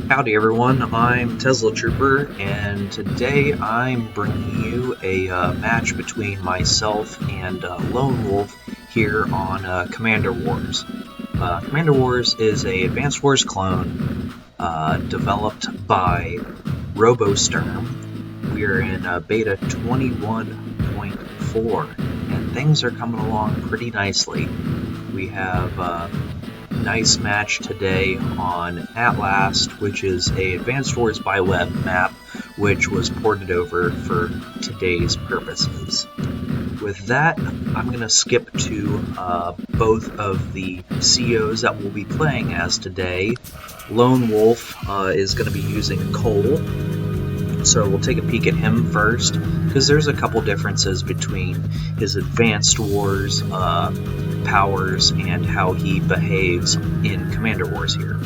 Howdy everyone, I'm Tesla Trooper, and today I'm bringing you a match between myself and Lone Wolf here on Commander Wars. Commander Wars is a Advanced Wars clone developed by Robosturm. We're in beta 21.4, and things are coming along pretty nicely. We have nice match today on At Last, which is a Advanced Wars by Web map, which was ported over for today's purposes. With that, I'm going to skip to both of the COs that we'll be playing as today. Lone Wolf is going to be using Koal, so we'll take a peek at him first, because there's a couple differences between his Advanced Wars powers and how he behaves in Commander Wars here.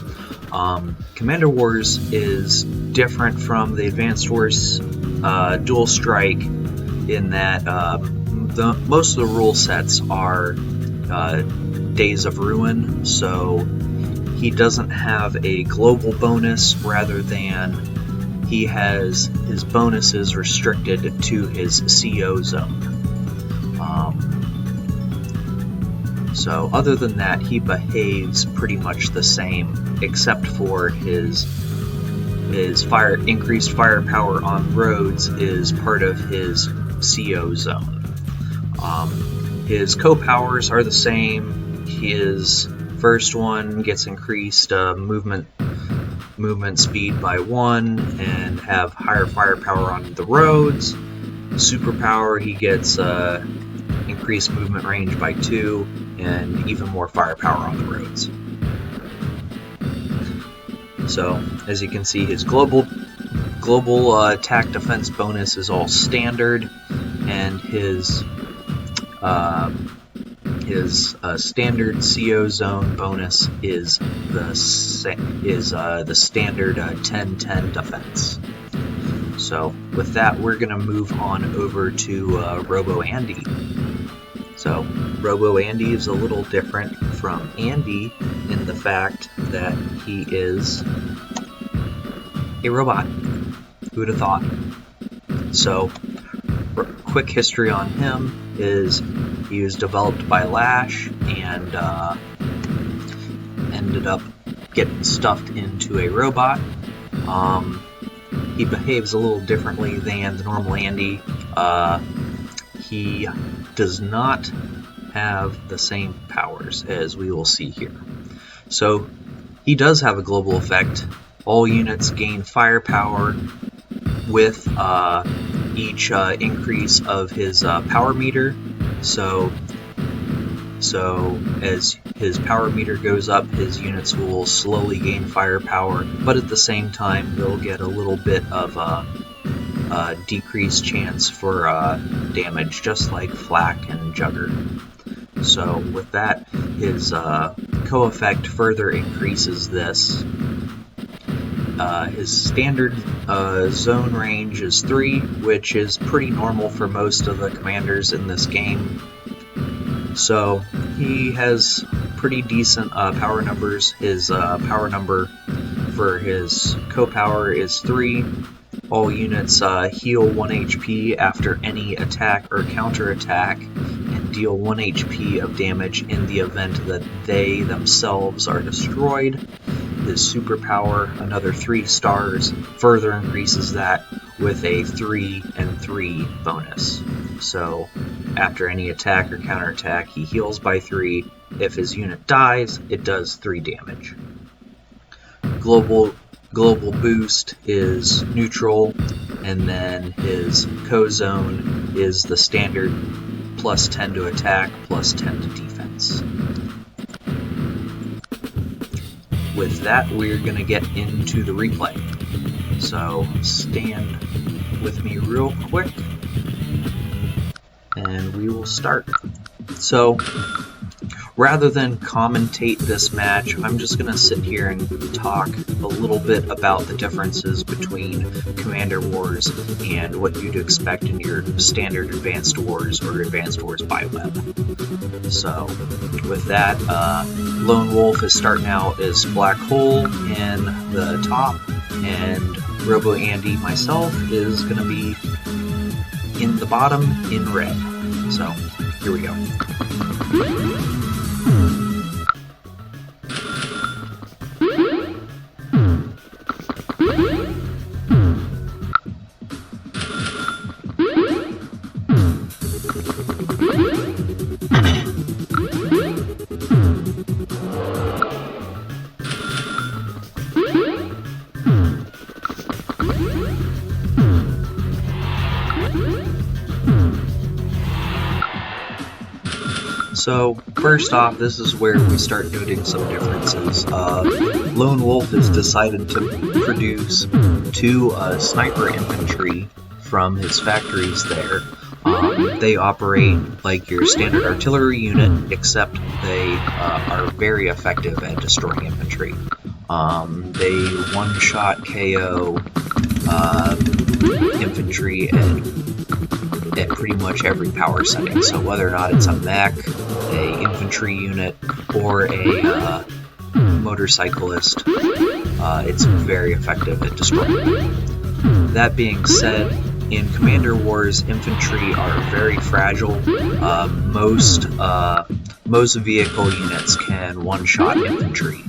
Commander Wars is different from the Advanced Wars Dual Strike in that most of the rule sets are Days of Ruin, so he doesn't have a global bonus, rather than he has his bonuses restricted to his CO zone. So other than that, he behaves pretty much the same, except for his increased firepower on roads is part of his CO zone. His co-powers are the same. His first one gets increased movement speed by 1 and have higher firepower on the roads. Superpower, he gets increased movement range by 2 and even more firepower on the roads. So as you can see, his global attack defense bonus is all standard, and his standard CO zone bonus is the standard 10-10 defense. So with that, we're going to move on over to Robo-Andy. So Robo-Andy is a little different from Andy in the fact that he is a robot. Who'd have thought? So quick history on him is he was developed by Lash and ended up getting stuffed into a robot. He behaves a little differently than the normal Andy. He does not have the same powers as we will see here. So he does have a global effect. All units gain firepower with each increase of his power meter. So as his power meter goes up, his units will slowly gain firepower, but at the same time they'll get a little bit of decreased chance for damage, just like Flak and Jugger. So with that, his co-effect further increases this. His standard zone range is 3, which is pretty normal for most of the commanders in this game. So he has pretty decent power numbers. His power number for his co-power is 3. All units heal 1 HP after any attack or counterattack, and deal 1 HP of damage in the event that they themselves are destroyed. His superpower, another 3 stars, further increases that with a 3 and 3 bonus. So after any attack or counterattack, he heals by 3. If his unit dies, it does 3 damage. Global boost is neutral, and then his co-zone is the standard plus 10 to attack, plus 10 to defense. With that, we're going to get into the replay. So stand with me real quick, and we will start. So rather than commentate this match, I'm just going to sit here and talk a little bit about the differences between Commander Wars and what you'd expect in your standard Advanced Wars or Advanced Wars by Web. So with that, Lone Wolf is starting out as Black Koal in the top, and Robo-Andy, myself, is going to be in the bottom in red. So, here we go. So, first off, this is where we start noting some differences. Lone Wolf has decided to produce 2 sniper infantry from his factories there. They operate like your standard artillery unit, except they are very effective at destroying infantry. They one-shot KO infantry at pretty much every power setting, so whether or not it's a mech, a infantry unit, or a motorcyclist, it's very effective at destroying them. That being said, in Commander Wars, infantry are very fragile. Most vehicle units can one-shot infantry.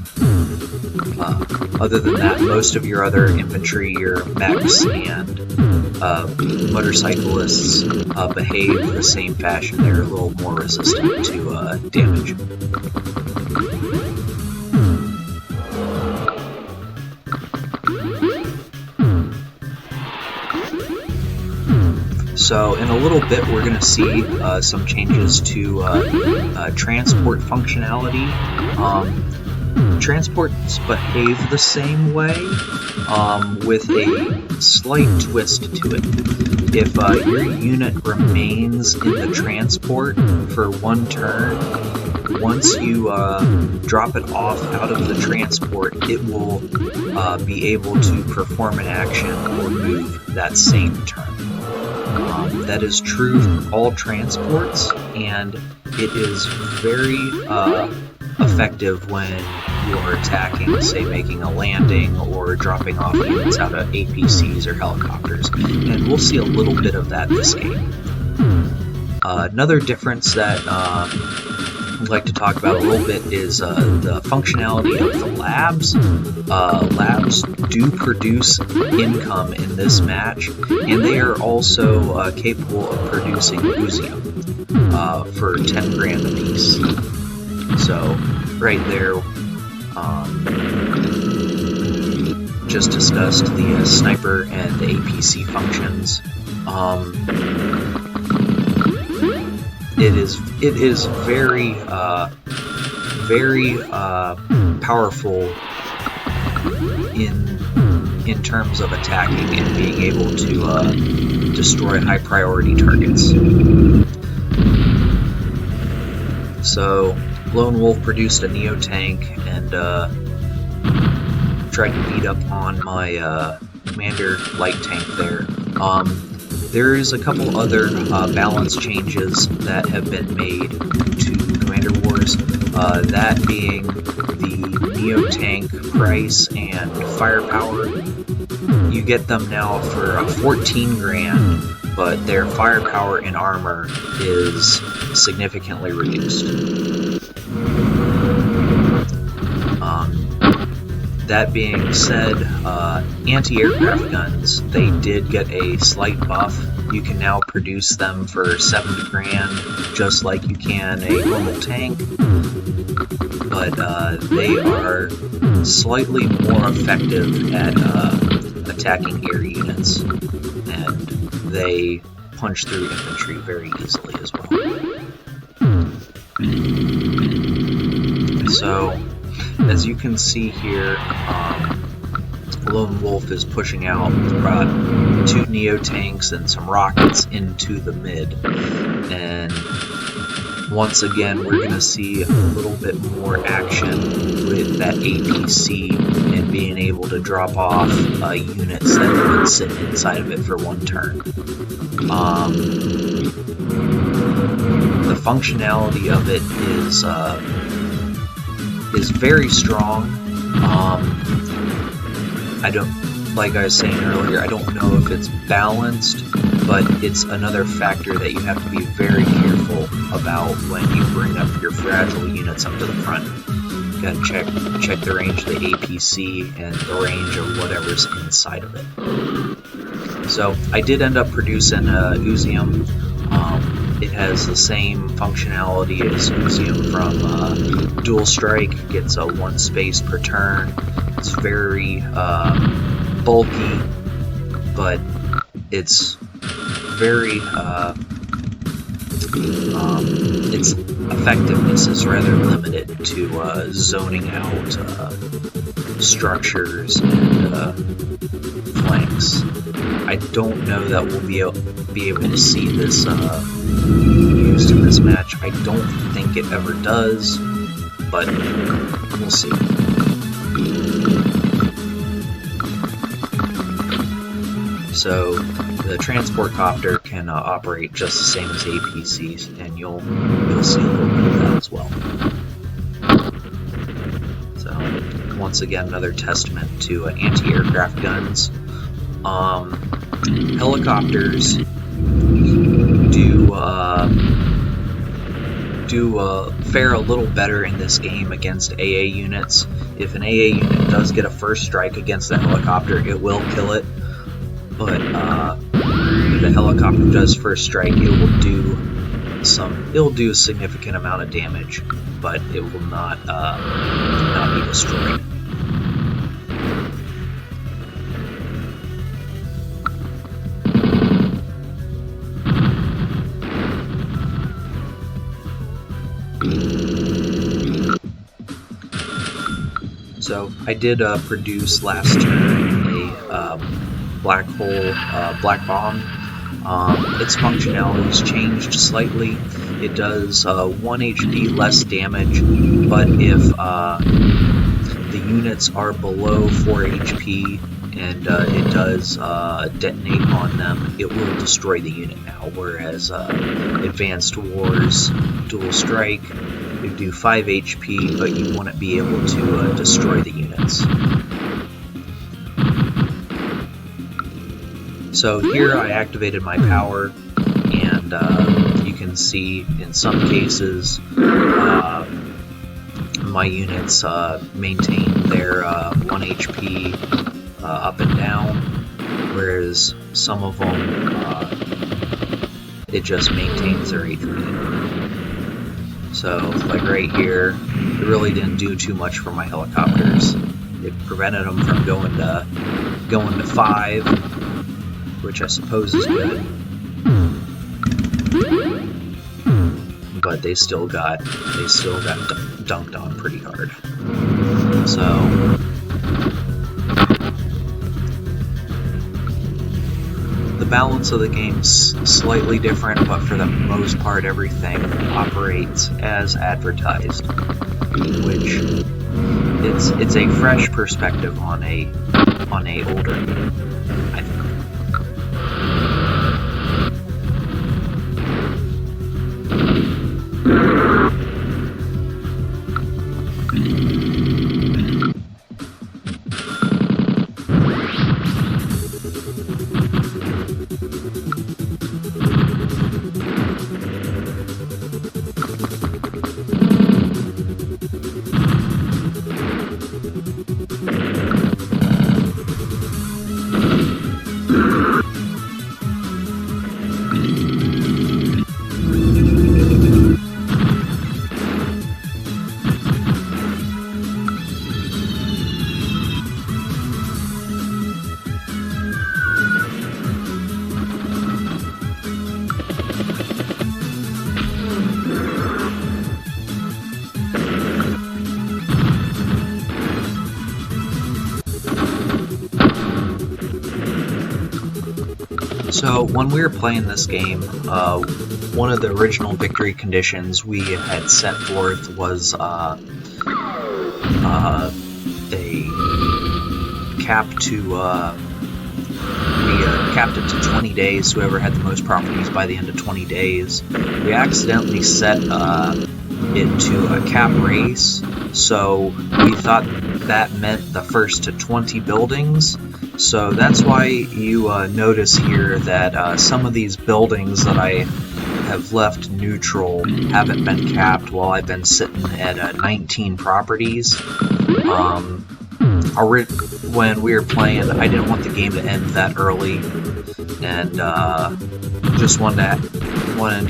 Other than that, most of your other infantry, your mechs and motorcyclists behave the same fashion. They're a little more resistant to damage. So in a little bit we're going to see some changes to transport functionality. Transports behave the same way, with a slight twist to it. If your unit remains in the transport for 1 turn, once you drop it off out of the transport, it will be able to perform an action or move that same turn. That is true for all transports, and it is very effective when you're attacking, say making a landing or dropping off units out of APCs or helicopters, and we'll see a little bit of that this game. Another difference that I'd like to talk about a little bit is the functionality of the labs. Labs do produce income in this match, and they are also capable of producing Museum for 10 grand apiece. So, right there, just discussed the sniper and the APC functions. It is very powerful in terms of attacking and being able to destroy high priority targets. So Lone Wolf produced a Neo tank and tried to beat up on my Commander light tank there. There is a couple other balance changes that have been made to Commander Wars, that being the Neo tank price and firepower. You get them now for 14 grand, but their firepower and armor is significantly reduced. That being said, anti-aircraft guns, they did get a slight buff. You can now produce them for 70 grand, just like you can a normal tank, but they are slightly more effective at attacking air units, and they punch through infantry very easily as well. So, as you can see here, Lone Wolf is pushing out 2 Neo tanks and some rockets into the mid, and once again we're going to see a little bit more action with that APC and being able to drop off units that would sit inside of it for 1 turn. The functionality of it is is very strong. I don't, like I was saying earlier, I don't know if it's balanced, but it's another factor that you have to be very careful about when you bring up your fragile units up to the front. You gotta check the range of the APC and the range of whatever's inside of it. So I did end up producing Uzium. It has the same functionality as Uzium from Dual Strike. It gets a 1 space per turn. It's very bulky, but it's very its effectiveness is rather limited to zoning out structures and flanks. I don't know that we'll be able to see this used in this match. I don't think it ever does, but we'll see. So the transport copter can operate just the same as APCs, and you'll see a little bit of that as well. So once again, another testament to anti-aircraft guns. Helicopters do fare a little better in this game against AA units. If an AA unit does get a first strike against the helicopter, it will kill it. But if the helicopter does first strike, it'll do a significant amount of damage, but it will not be destroyed. So I did produce last turn a black hole black bomb. Its functionality has changed slightly. It does 1 HP less damage, but if the units are below 4 HP and it does detonate on them, it will destroy the unit now, whereas Advanced Wars Dual Strike, you do 5 HP, but you want to be able to destroy the units. So here I activated my power, and you can see in some cases my units maintain their 1 HP up and down, whereas some of them it just maintains their HP. So like right here, it really didn't do too much for my helicopters. It prevented them from going to 5, which I suppose is good. But they still got dunked on pretty hard. So the balance of the game's slightly different, but for the most part everything operates as advertised, which it's a fresh perspective on a older game, I think. So when we were playing this game, one of the original victory conditions we had set forth was a cap to we capped it to 20 days. Whoever had the most properties by the end of 20 days. We accidentally set it to a cap race, so we thought that meant the first to 20 buildings. So that's why you notice here that some of these buildings that I have left neutral haven't been capped while I've been sitting at 19 properties. When we were playing, I didn't want the game to end that early, and just wanted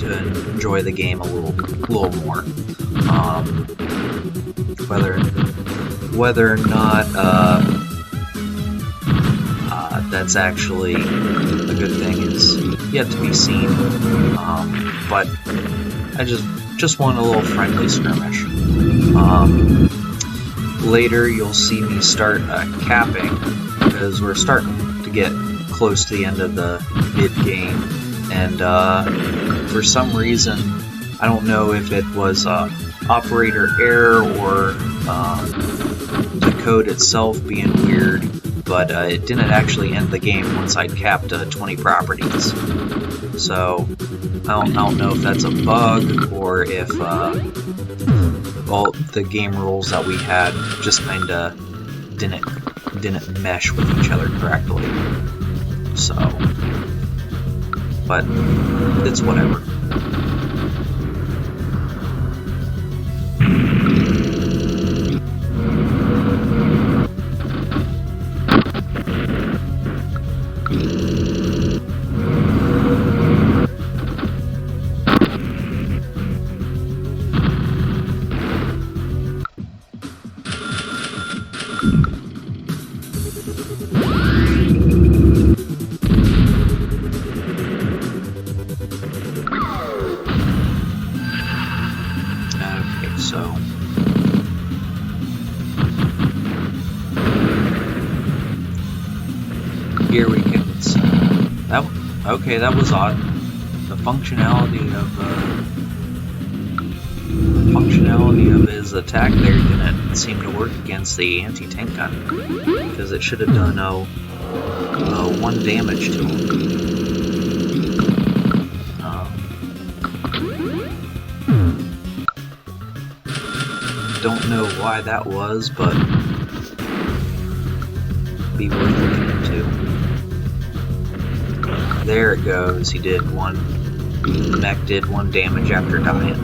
to enjoy the game a little more. Whether or not that's actually a good thing is yet to be seen. But I just want a little friendly skirmish. Later you'll see me start capping, because we're starting to get close to the end of the mid-game, and for some reason, I don't know if it was operator error or the code itself being weird, but it didn't actually end the game once I'd capped 20 properties. So I don't know if that's a bug or if all the game rules that we had just kinda didn't mesh with each other correctly. So, but it's whatever. Here we can. Okay, that was odd. The functionality of his attack there didn't seem to work against the anti-tank gun, because it should have done 1 damage to him. Don't know why that was, but be worth looking into. There it goes. He did mech did 1 damage after dying.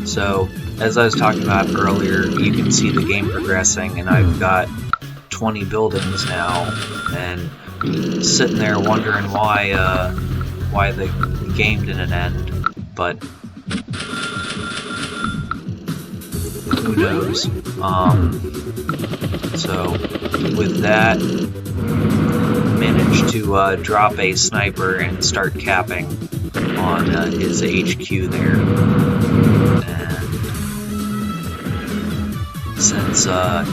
So, as I was talking about earlier, you can see the game progressing, and I've got 20 buildings now, and sitting there wondering why the game didn't end, but who knows. So, with that, managed to drop a sniper and start capping on his HQ there. Since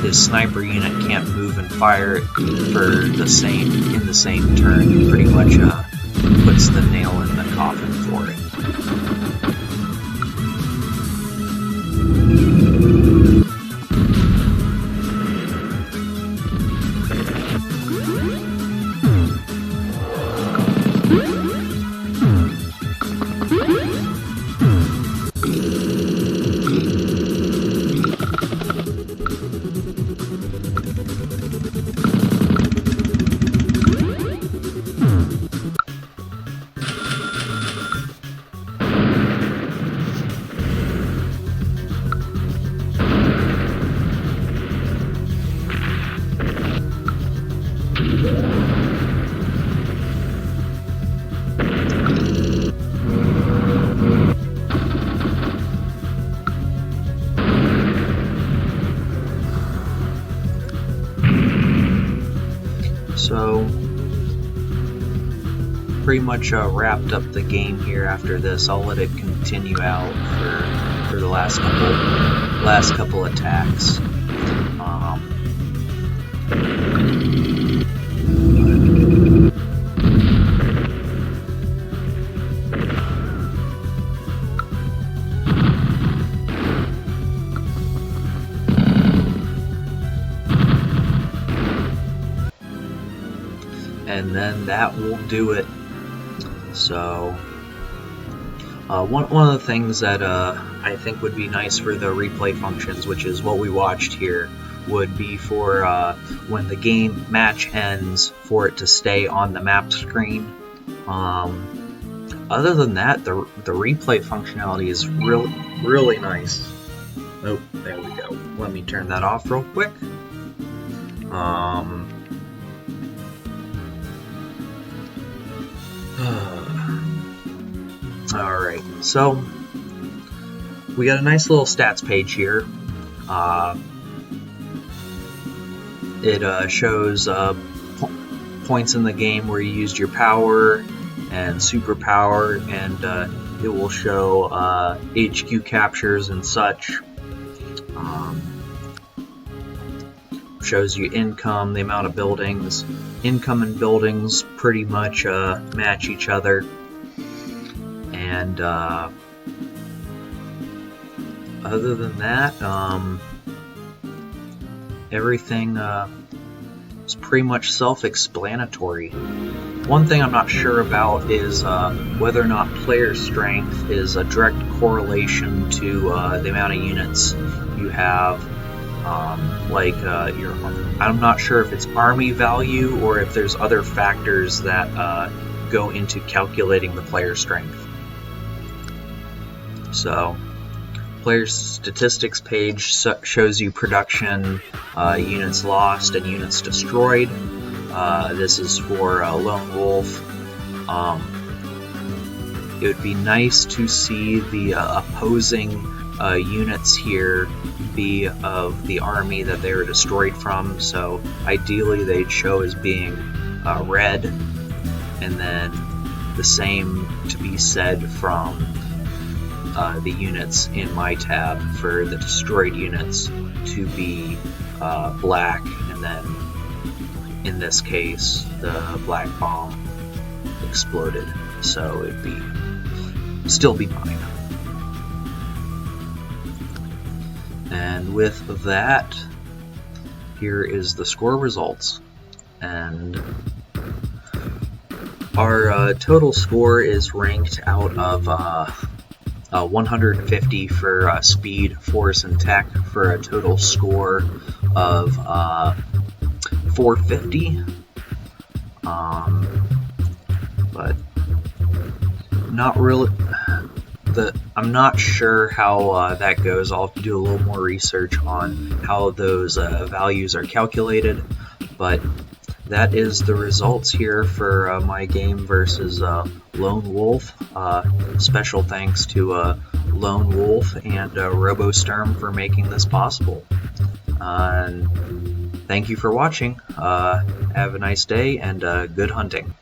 his sniper unit can't move and fire in the same turn, it pretty much puts the nail in the coffin for it. So, pretty much wrapped up the game here after this. I'll let it continue out for the last couple last couple attacks. And then that will do it. So one of the things that I think would be nice for the replay functions, which is what we watched here, would be for when the game match ends, for it to stay on the map screen. Other than that, the replay functionality is really nice. Oh, there we go. Let me turn that off real quick. Alright, so we got a nice little stats page here. It shows points in the game where you used your power and superpower, and it will show HQ captures and such. Shows you income, the amount of buildings. Income and buildings pretty much match each other. And other than that, everything is pretty much self-explanatory. One thing I'm not sure about is whether or not player strength is a direct correlation to the amount of units you have. I'm not sure if it's army value or if there's other factors that go into calculating the player strength. So, player statistics page shows you production, units lost, and units destroyed. This is for Lone Wolf. It would be nice to see the opposing units here be of the army that they were destroyed from, so ideally they'd show as being red, and then the same to be said from the units in my tab for the destroyed units to be black, and then in this case the black bomb exploded, so it'd still be mine. And with that, here is the score results, and our total score is ranked out of 150 for speed, force, and tech, for a total score of 450. But not really. I'm not sure how that goes. I'll have to do a little more research on how those values are calculated, but that is the results here for my game versus Lone Wolf. Special thanks to Lone Wolf and Robosturm for making this possible. And thank you for watching. Have a nice day and good hunting.